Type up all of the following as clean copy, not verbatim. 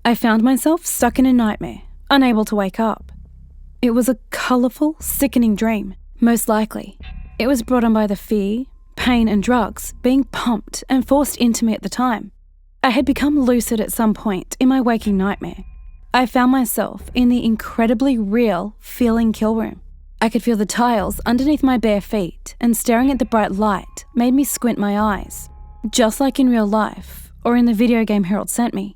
I found myself stuck in a nightmare, unable to wake up. It was a colourful, sickening dream, most likely. It was brought on by the fear, pain and drugs being pumped and forced into me at the time. I had become lucid at some point in my waking nightmare. I found myself in the incredibly real feeling kill room. I could feel the tiles underneath my bare feet, and staring at the bright light made me squint my eyes, just like in real life or in the video game Harold sent me.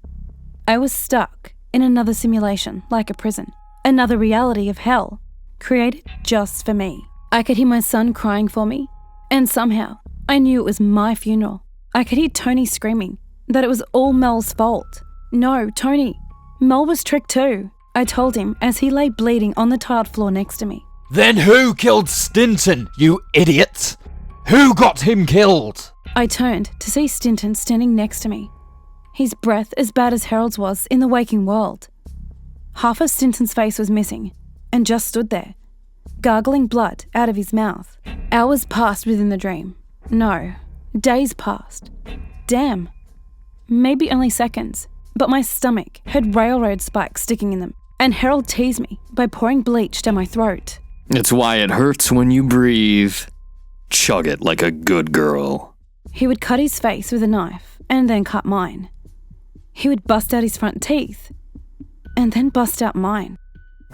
I was stuck in another simulation, like a prison, another reality of hell, created just for me. I could hear my son crying for me, and somehow I knew it was my funeral. I could hear Tony screaming that it was all Mel's fault. No, Tony, Mel was tricked too, I told him as he lay bleeding on the tiled floor next to me. Then who killed Stinton, you idiots? Who got him killed? I turned to see Stinton standing next to me. His breath as bad as Harold's was in the waking world. Half of Stinton's face was missing and just stood there, gargling blood out of his mouth. Hours passed within the dream. No, days passed. Damn. Maybe only seconds, but my stomach had railroad spikes sticking in them, and Harold teased me by pouring bleach down my throat. It's why it hurts when you breathe. Chug it like a good girl. He would cut his face with a knife and then cut mine. He would bust out his front teeth and then bust out mine.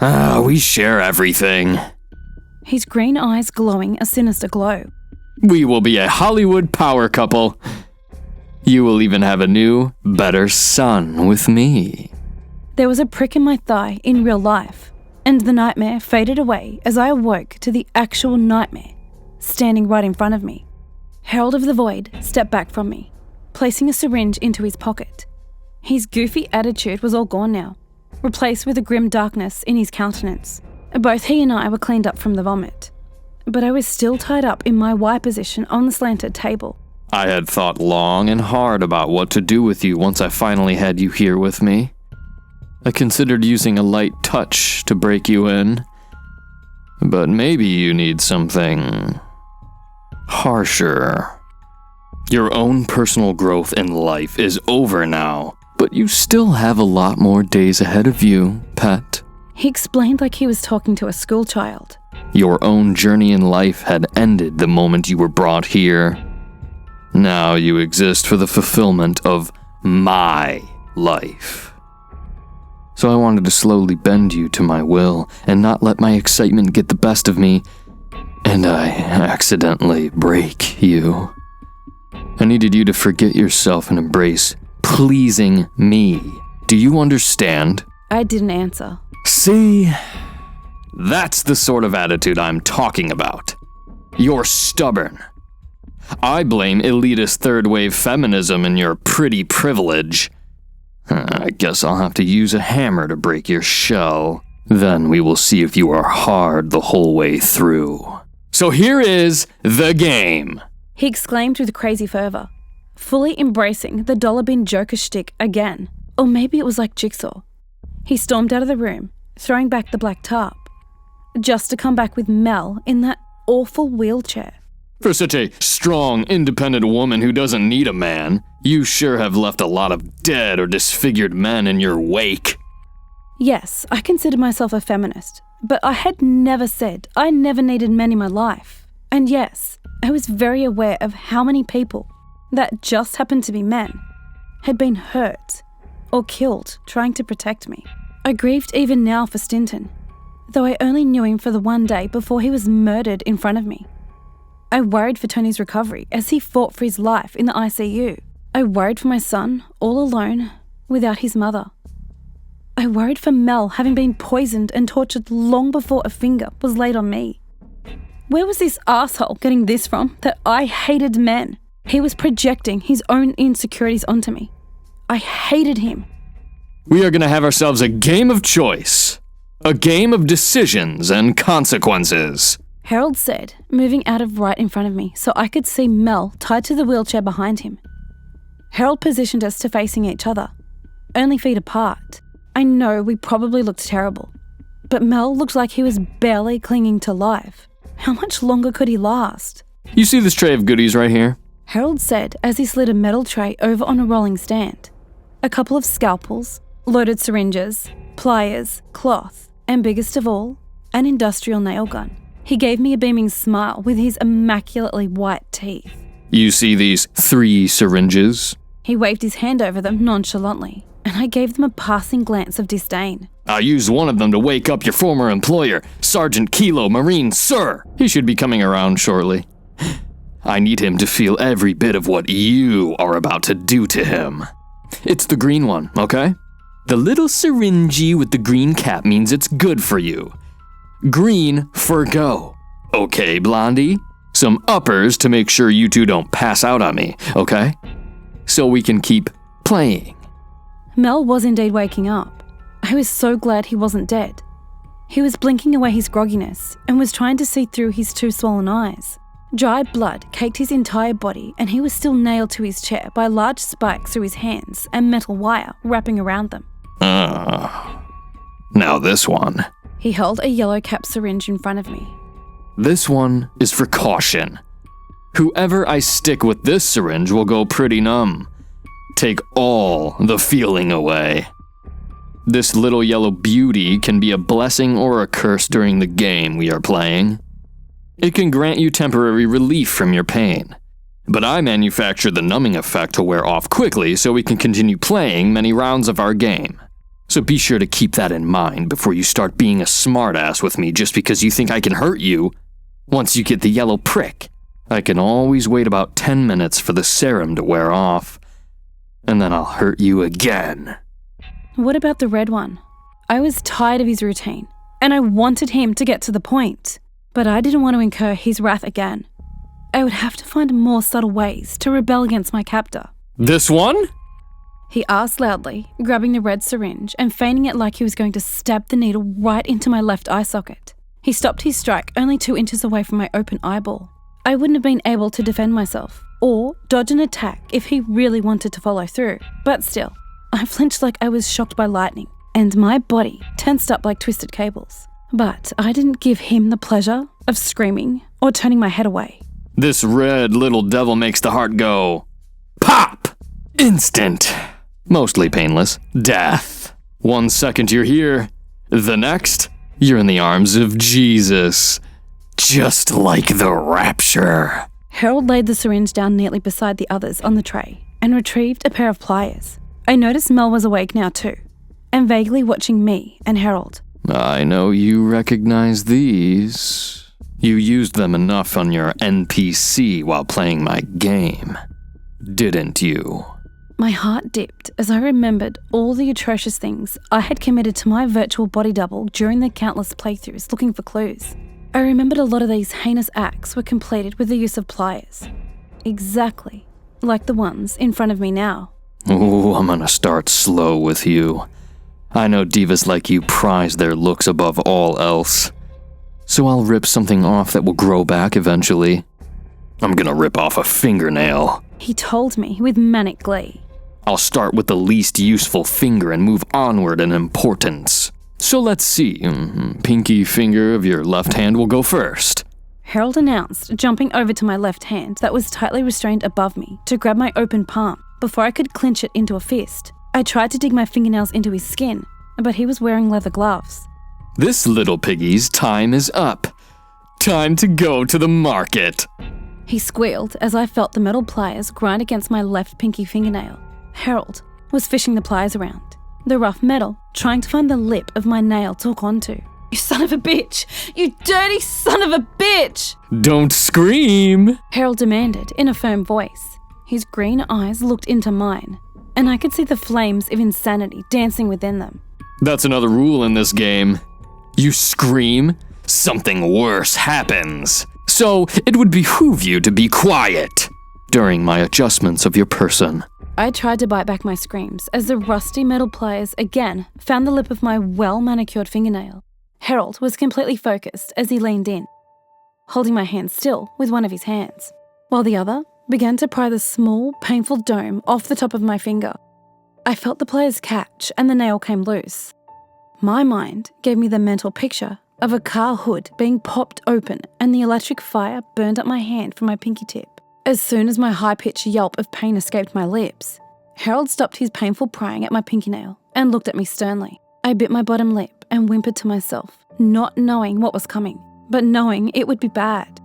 We share everything. His green eyes glowing a sinister glow. We will be a Hollywood power couple. You will even have a new, better son with me. There was a prick in my thigh in real life, and the nightmare faded away as I awoke to the actual nightmare, standing right in front of me. Harold of the Void stepped back from me, placing a syringe into his pocket. His goofy attitude was all gone now, replaced with a grim darkness in his countenance. Both he and I were cleaned up from the vomit, but I was still tied up in my Y position on the slanted table. I had thought long and hard about what to do with you once I finally had you here with me. I considered using a light touch to break you in, but maybe you need something harsher. Your own personal growth in life is over now, but you still have a lot more days ahead of you, pet. He explained like he was talking to a schoolchild. Your own journey in life had ended the moment you were brought here. Now you exist for the fulfillment of my life. So I wanted to slowly bend you to my will and not let my excitement get the best of me, and I accidentally break you. I needed you to forget yourself and embrace pleasing me. Do you understand? I didn't answer. See? That's the sort of attitude I'm talking about. You're stubborn. I blame elitist third-wave feminism and your pretty privilege. I guess I'll have to use a hammer to break your shell. Then we will see if you are hard the whole way through. So here is the game. He exclaimed with crazy fervor, fully embracing the dollar bin joker shtick again. Or maybe it was like Jigsaw. He stormed out of the room, throwing back the black tarp, just to come back with Mel in that awful wheelchair. For such a strong, independent woman who doesn't need a man, you sure have left a lot of dead or disfigured men in your wake. Yes, I consider myself a feminist, but I had never said I never needed men in my life. And yes, I was very aware of how many people, that just happened to be men, had been hurt or killed trying to protect me. I grieved even now for Stinton, though I only knew him for the one day before he was murdered in front of me. I worried for Tony's recovery as he fought for his life in the ICU. I worried for my son, all alone, without his mother. I worried for Mel having been poisoned and tortured long before a finger was laid on me. Where was this asshole getting this from, that I hated men? He was projecting his own insecurities onto me. I hated him. We are going to have ourselves a game of choice. A game of decisions and consequences. Harold said, moving out of right in front of me so I could see Mel tied to the wheelchair behind him. Harold positioned us to facing each other, only feet apart. I know we probably looked terrible, but Mel looked like he was barely clinging to life. How much longer could he last? You see this tray of goodies right here? Harold said as he slid a metal tray over on a rolling stand. A couple of scalpels, Loaded syringes, pliers, cloth, and biggest of all, an industrial nail gun. He gave me a beaming smile with his immaculately white teeth. You see these 3 syringes? He waved his hand over them nonchalantly, and I gave them a passing glance of disdain. I used one of them to wake up your former employer, Sergeant Kilo Marine Sir. He should be coming around shortly. I need him to feel every bit of what you are about to do to him. It's the green one, okay? The little syringy with the green cap means it's good for you. Green for go. Okay, Blondie? Some uppers to make sure you two don't pass out on me, okay? So we can keep playing. Mel was indeed waking up. I was so glad he wasn't dead. He was blinking away his grogginess and was trying to see through his 2 swollen eyes. Dried blood caked his entire body, and he was still nailed to his chair by large spikes through his hands and metal wire wrapping around them. Now this one. He held a yellow cap syringe in front of me. This one is for caution. Whoever I stick with this syringe will go pretty numb. Take all the feeling away. This little yellow beauty can be a blessing or a curse during the game we are playing. It can grant you temporary relief from your pain. But I manufactured the numbing effect to wear off quickly so we can continue playing many rounds of our game. So be sure to keep that in mind before you start being a smartass with me just because you think I can hurt you. Once you get the yellow prick, I can always wait about 10 minutes for the serum to wear off. And then I'll hurt you again. What about the red one? I was tired of his routine, and I wanted him to get to the point. But I didn't want to incur his wrath again. I would have to find more subtle ways to rebel against my captor. This one? He asked loudly, grabbing the red syringe and feigning it like he was going to stab the needle right into my left eye socket. He stopped his strike only 2 inches away from my open eyeball. I wouldn't have been able to defend myself or dodge an attack if he really wanted to follow through. But still, I flinched like I was shocked by lightning, and my body tensed up like twisted cables. But I didn't give him the pleasure of screaming or turning my head away. This red little devil makes the heart go pop! Instant. Mostly painless. Death. 1 second you're here. The next, you're in the arms of Jesus. Just like the rapture. Harold laid the syringe down neatly beside the others on the tray and retrieved a pair of pliers. I noticed Mel was awake now too, and vaguely watching me and Harold. I know you recognize these. You used them enough on your NPC while playing my game, didn't you? My heart dipped as I remembered all the atrocious things I had committed to my virtual body double during the countless playthroughs looking for clues. I remembered a lot of these heinous acts were completed with the use of pliers, exactly like the ones in front of me now. Oh, I'm gonna start slow with you. I know divas like you prize their looks above all else. So I'll rip something off that will grow back eventually. I'm gonna rip off a fingernail. He told me with manic glee. I'll start with the least useful finger and move onward in importance. So let's see. Pinky finger of your left hand will go first. Harold announced, jumping over to my left hand that was tightly restrained above me to grab my open palm before I could clinch it into a fist. I tried to dig my fingernails into his skin, but he was wearing leather gloves. This little piggy's time is up. Time to go to the market. He squealed as I felt the metal pliers grind against my left pinky fingernail. Harold was fishing the pliers around, the rough metal trying to find the lip of my nail to hook onto. You son of a bitch! You dirty son of a bitch! Don't scream! Harold demanded in a firm voice. His green eyes looked into mine, and I could see the flames of insanity dancing within them. That's another rule in this game. You scream, something worse happens. So it would behoove you to be quiet during my adjustments of your person. I tried to bite back my screams as the rusty metal pliers again found the lip of my well-manicured fingernail. Harold was completely focused as he leaned in, holding my hand still with one of his hands, while the other began to pry the small, painful dome off the top of my finger. I felt the pliers catch and the nail came loose. My mind gave me the mental picture of a car hood being popped open and the electric fire burned up my hand from my pinky tip. As soon as my high-pitched yelp of pain escaped my lips, Harold stopped his painful prying at my pinky nail and looked at me sternly. I bit my bottom lip and whimpered to myself, not knowing what was coming, but knowing it would be bad.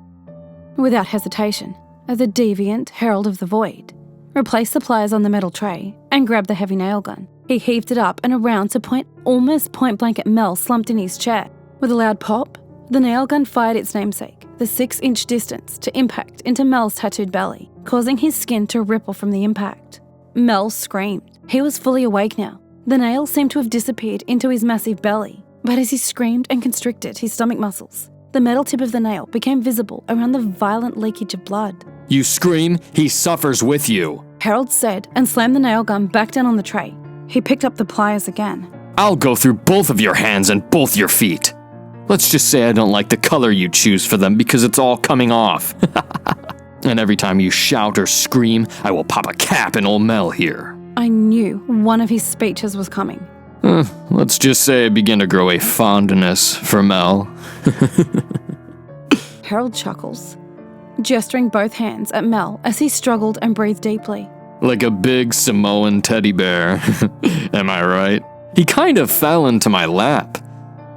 Without hesitation, the deviant Herald of the Void replaced the pliers on the metal tray and grabbed the heavy nail gun. He heaved it up and around to point almost point blank at Mel slumped in his chair. With a loud pop, the nail gun fired its namesake, the 6-inch distance, to impact into Mel's tattooed belly, causing his skin to ripple from the impact. Mel screamed. He was fully awake now. The nail seemed to have disappeared into his massive belly, but as he screamed and constricted his stomach muscles, the metal tip of the nail became visible around the violent leakage of blood. You scream, he suffers with you. Harold said and slammed the nail gun back down on the tray. He picked up the pliers again. I'll go through both of your hands and both your feet. Let's just say I don't like the color you choose for them because it's all coming off. And every time you shout or scream, I will pop a cap in old Mel here. I knew one of his speeches was coming. Let's just say I begin to grow a fondness for Mel. Harold chuckles, gesturing both hands at Mel as he struggled and breathed deeply. Like a big Samoan teddy bear. Am I right? He kind of fell into my lap.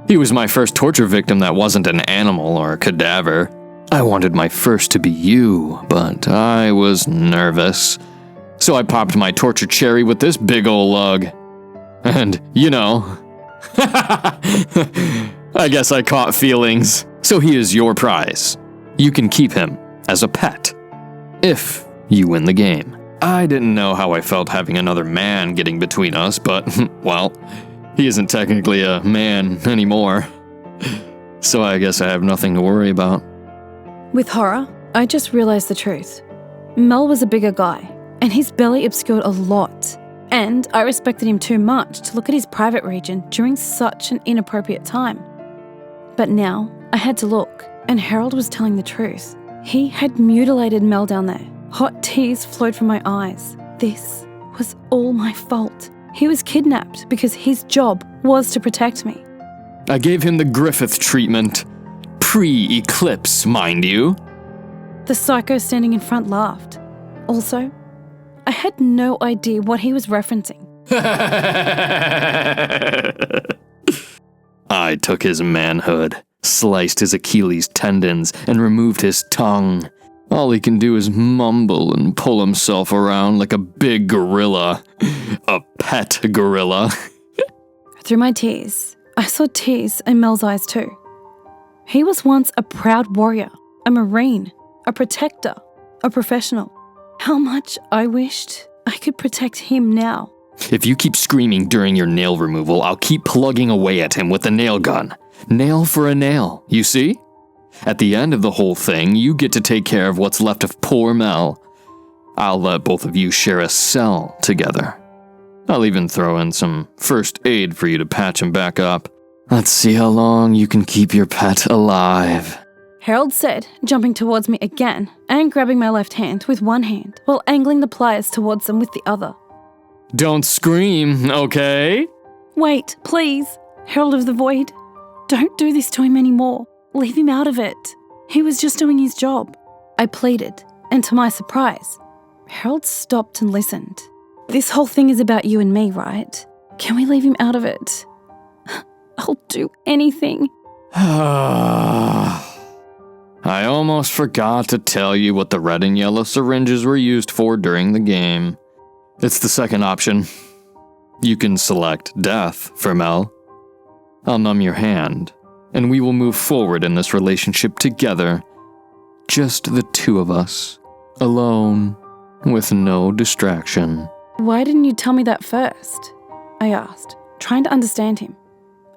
He was my first torture victim that wasn't an animal or a cadaver. I wanted my first to be you, but I was nervous. So I popped my torture cherry with this big ol' lug. And, you know, I guess I caught feelings. So he is your prize. You can keep him as a pet, if you win the game. I didn't know how I felt having another man getting between us, but, well, he isn't technically a man anymore. So I guess I have nothing to worry about. With horror, I just realized the truth. Mel was a bigger guy, and his belly obscured a lot. And I respected him too much to look at his private region during such an inappropriate time. But now, I had to look, and Harold was telling the truth. He had mutilated Mel down there. Hot tears flowed from my eyes. This was all my fault. He was kidnapped because his job was to protect me. I gave him the Griffith treatment. Pre-eclipse, mind you. The psycho standing in front laughed. Also, I had no idea what he was referencing. I took his manhood, sliced his Achilles tendons, and removed his tongue. All he can do is mumble and pull himself around like a big gorilla. A pet gorilla. Through my tears, I saw tears in Mel's eyes too. He was once a proud warrior, a marine, a protector, a professional. How much I wished I could protect him now. If you keep screaming during your nail removal, I'll keep plugging away at him with a nail gun. Nail for a nail, you see? At the end of the whole thing, you get to take care of what's left of poor Mel. I'll let both of you share a cell together. I'll even throw in some first aid for you to patch him back up. Let's see how long you can keep your pet alive. Harold said, jumping towards me again and grabbing my left hand with one hand while angling the pliers towards them with the other. Don't scream, okay? Wait, please. Herald of the Void. Don't do this to him anymore. Leave him out of it. He was just doing his job. I pleaded, and to my surprise, Harold stopped and listened. This whole thing is about you and me, right? Can we leave him out of it? I'll do anything. I almost forgot to tell you what the red and yellow syringes were used for during the game. It's the second option. You can select death for Mel. I'll numb your hand, and we will move forward in this relationship together. Just the two of us, alone, with no distraction. Why didn't you tell me that first? I asked, trying to understand him.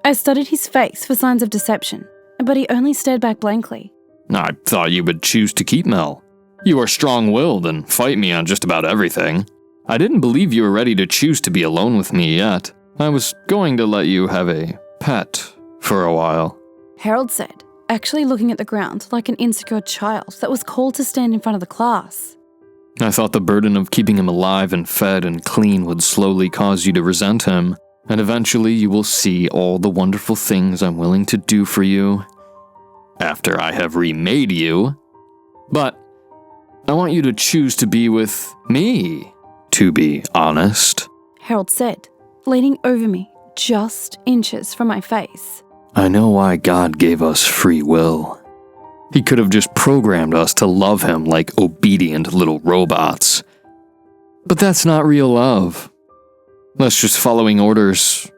I studied his face for signs of deception, but he only stared back blankly. I thought you would choose to keep Mel. You are strong-willed and fight me on just about everything. I didn't believe you were ready to choose to be alone with me yet. I was going to let you have a pet for a while. Harold said, actually looking at the ground like an insecure child that was called to stand in front of the class. I thought the burden of keeping him alive and fed and clean would slowly cause you to resent him, and eventually you will see all the wonderful things I'm willing to do for you after I have remade you. But I want you to choose to be with me, to be honest. Harold said, leaning over me just inches from my face. I know why God gave us free will. He could have just programmed us to love him like obedient little robots. But that's not real love. That's just following orders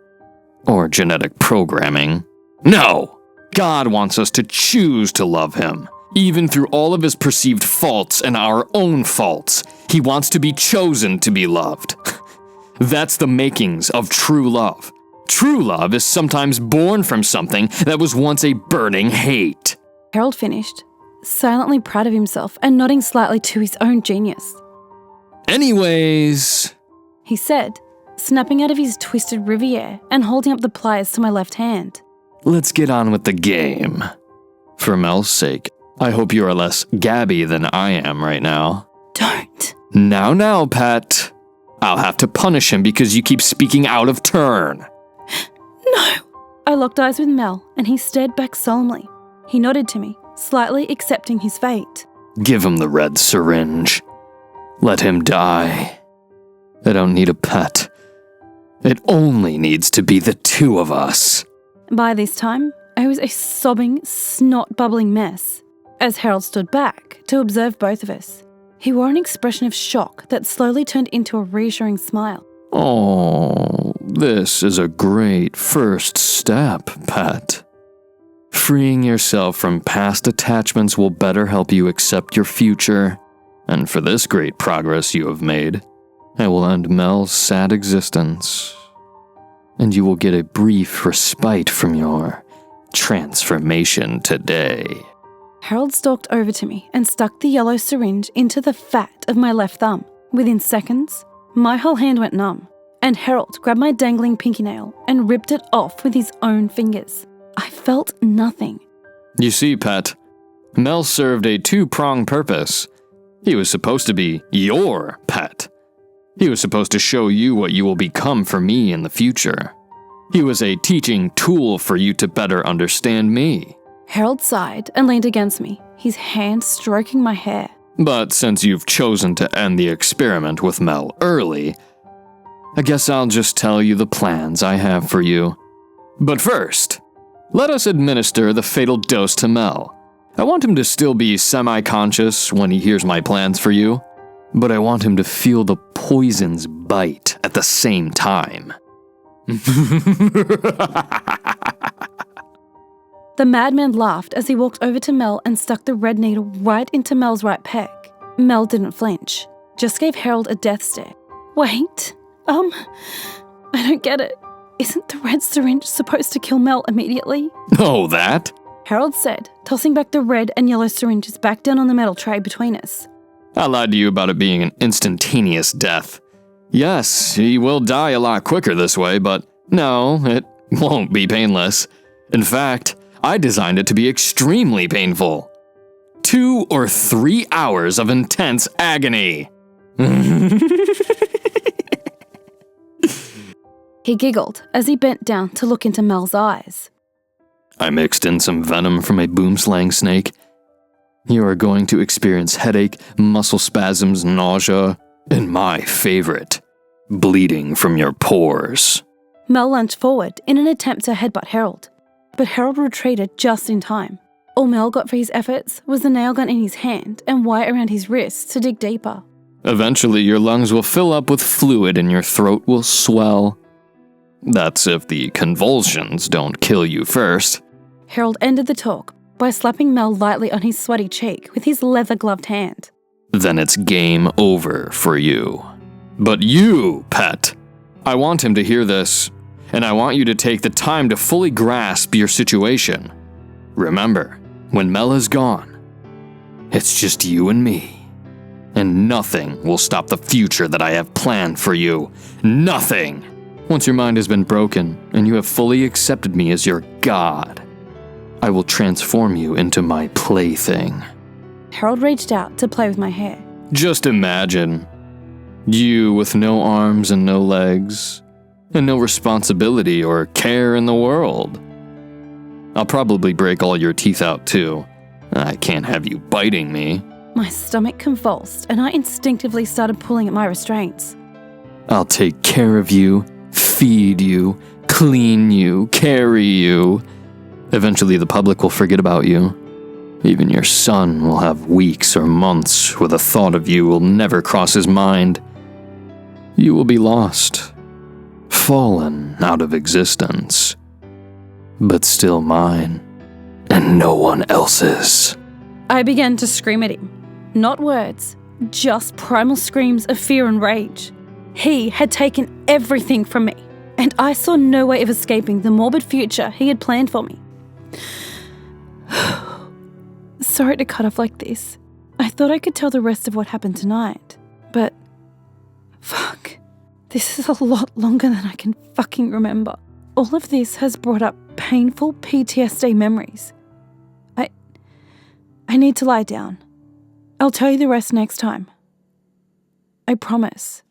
or genetic programming. No! God wants us to choose to love him, even through all of his perceived faults and our own faults. He wants to be chosen to be loved. That's the makings of true love. True love is sometimes born from something that was once a burning hate. Harold finished, silently proud of himself and nodding slightly to his own genius. Anyways, He said, snapping out of his twisted riviere and holding up the pliers to my left hand. let's get on with the game. For Mel's sake, I hope you are less gabby than I am right now. Don't. Now, pet. I'll have to punish him because you keep speaking out of turn. No. I locked eyes with Mel and he stared back solemnly. He nodded to me, slightly accepting his fate. Give him the red syringe. Let him die. I don't need a pet. It only needs to be the two of us. By this time, I was a sobbing, snot-bubbling mess. As Harold stood back to observe both of us, he wore an expression of shock that slowly turned into a reassuring smile. Oh, this is a great first step, pet. Freeing yourself from past attachments will better help you accept your future. And for this great progress you have made, I will end Mel's sad existence. And you will get a brief respite from your transformation today. Harold stalked over to me and stuck the yellow syringe into the fat of my left thumb. Within seconds, my whole hand went numb, and Harold grabbed my dangling pinky nail and ripped it off with his own fingers. I felt nothing. You see, pet, Mel served a two-pronged purpose. He was supposed to be your pet. He was supposed to show you what you will become for me in the future. He was a teaching tool for you to better understand me. Harold sighed and leaned against me, his hand stroking my hair. But since you've chosen to end the experiment with Mel early, I guess I'll just tell you the plans I have for you. But first, let us administer the fatal dose to Mel. I want him to still be semi-conscious when he hears my plans for you, but I want him to feel the poison's bite at the same time. The madman laughed as he walked over to Mel and stuck the red needle right into Mel's right pec. Mel didn't flinch, just gave Harold a death stare. Wait, I don't get it. Isn't the red syringe supposed to kill Mel immediately? Oh, that? Harold said, tossing back the red and yellow syringes back down on the metal tray between us. I lied to you about it being an instantaneous death. Yes, he will die a lot quicker this way, but no, it won't be painless. In fact, I designed it to be extremely painful. 2 or 3 hours of intense agony. He giggled as he bent down to look into Mel's eyes. I mixed in some venom from a boomslang snake. You are going to experience headache, muscle spasms, nausea, and my favorite, bleeding from your pores. Mel lunged forward in an attempt to headbutt Harold, but Harold retreated just in time. All Mel got for his efforts was the nail gun in his hand and wire around his wrists to dig deeper. Eventually, your lungs will fill up with fluid and your throat will swell. That's if the convulsions don't kill you first. Harold ended the talk by slapping Mel lightly on his sweaty cheek with his leather-gloved hand. Then it's game over for you. But you, pet, I want him to hear this, and I want you to take the time to fully grasp your situation. Remember, when Mel is gone, it's just you and me. And nothing will stop the future that I have planned for you. Nothing! Once your mind has been broken, and you have fully accepted me as your god, I will transform you into my plaything. Harold reached out to play with my hair. Just imagine. You with no arms and no legs, and no responsibility or care in the world. I'll probably break all your teeth out too. I can't have you biting me. My stomach convulsed and I instinctively started pulling at my restraints. I'll take care of you, feed you, clean you, carry you. Eventually the public will forget about you. Even your son will have weeks or months where the thought of you will never cross his mind. You will be lost, fallen out of existence, but still mine, and no one else's. I began to scream at him. Not words, just primal screams of fear and rage. He had taken everything from me, and I saw no way of escaping the morbid future he had planned for me. Sorry to cut off like this. I thought I could tell the rest of what happened tonight, but fuck, this is a lot longer than I can fucking remember. All of this has brought up painful PTSD memories. I need to lie down. I'll tell you the rest next time. I promise.